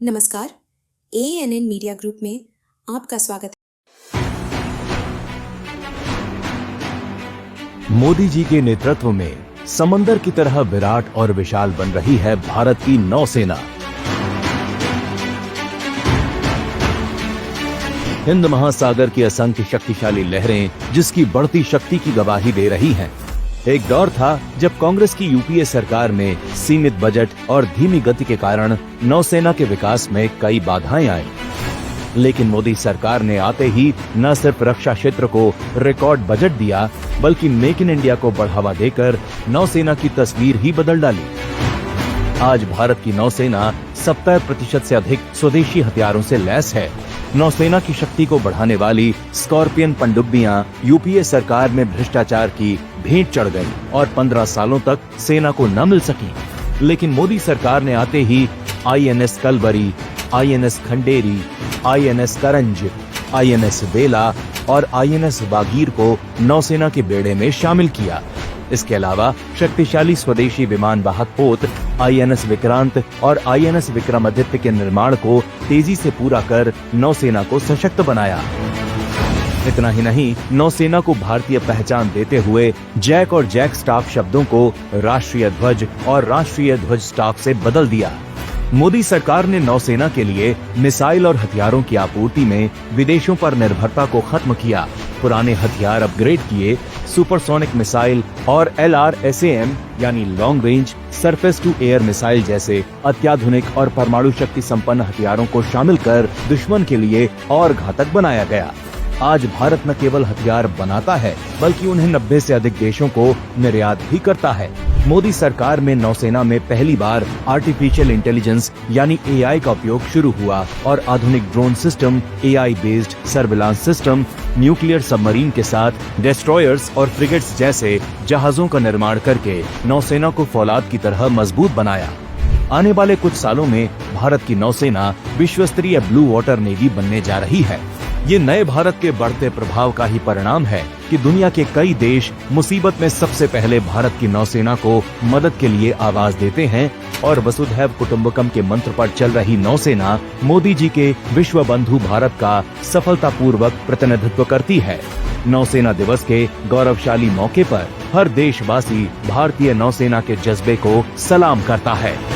नमस्कार, ANN media group में आपका स्वागत है। मोदी जी के नेतृत्व में समंदर की तरह विराट और विशाल बन रही है भारत की नौसेना। हिंद महासागर की असंख्य शक्तिशाली लहरें जिसकी बढ़ती शक्ति की गवाही दे रही हैं। एक दौर था जब कांग्रेस की यूपीए सरकार में सीमित बजट और धीमी गति के कारण नौसेना के विकास में कई बाधाएं आईं। लेकिन मोदी सरकार ने आते ही न सिर्फ रक्षा क्षेत्र को रिकॉर्ड बजट दिया, बल्कि मेक इन इंडिया को बढ़ावा देकर नौसेना की तस्वीर ही बदल डाली। आज भारत की नौसेना 70% से अधिक स्वदेशी हथियारों से लैस है। नौसेना की शक्ति को बढ़ाने वाली स्कॉर्पियन पनडुब्बियां यूपीए सरकार में भ्रष्टाचार की भेंट चढ़ गईं और 15 सालों तक सेना को न मिल सकी। लेकिन मोदी सरकार ने आते ही INS Kalvari, INS Khanderi, INS करंज, INS वेला और INS वागीर को नौसेना के बेड़े में शामिल किया। इसके अलावा शक्तिशाली स्वदेशी विमान वाहक पोत INS विक्रांत और INS विक्रमादित्य के निर्माण को तेजी से पूरा कर नौसेना को सशक्त बनाया। इतना ही नहीं, नौसेना को भारतीय पहचान देते हुए जैक और जैक स्टाफ शब्दों को राष्ट्रीय ध्वज और राष्ट्रीय ध्वज स्टाफ से बदल दिया। मोदी सरकार ने नौसेना के लिए मिसाइल और हथियारों की आपूर्ति में विदेशों पर निर्भरता को खत्म किया, पुराने हथियार अपग्रेड किए, सुपरसोनिक मिसाइल और LRSAM यानी long range surface to air missile जैसे अत्याधुनिक और परमाणु शक्ति संपन्न हथियारों को शामिल कर दुश्मन के लिए और घातक बनाया गया। आज भारत न केवल हथियार बनाता है, बल्कि उन्हें 90 से अधिक देशों को निर्यात भी करता है। मोदी सरकार में नौसेना में पहली बार आर्टिफिशियल इंटेलिजेंस यानी AI का उपयोग शुरू हुआ और आधुनिक drone system, AI based surveillance system, nuclear submarine के साथ डिस्ट्रॉयर्स और फ्रिगेट्स जैसे जहाजों का निर्माण करके नौसेना को फौलाद की तरह मजबूत बनाया। आने वाले कुछ सालों में भारत की नौसेना विश्व स्तरीय ब्लू वाटर नेवी बनने जा रही है। ये नए भारत के बढ़ते प्रभाव का ही परिणाम है कि दुनिया के कई देश मुसीबत में सबसे पहले भारत की नौसेना को मदद के लिए आवाज देते हैं और वसुधैव कुटुंबकम के मंत्र पर चल रही नौसेना मोदी जी के विश्व बंधु भारत का सफलतापूर्वक प्रतिनिधित्व करती है। नौसेना दिवस के गौरवशाली मौके पर हर देशवासी भारतीय नौसेना के जज्बे को सलाम करता है।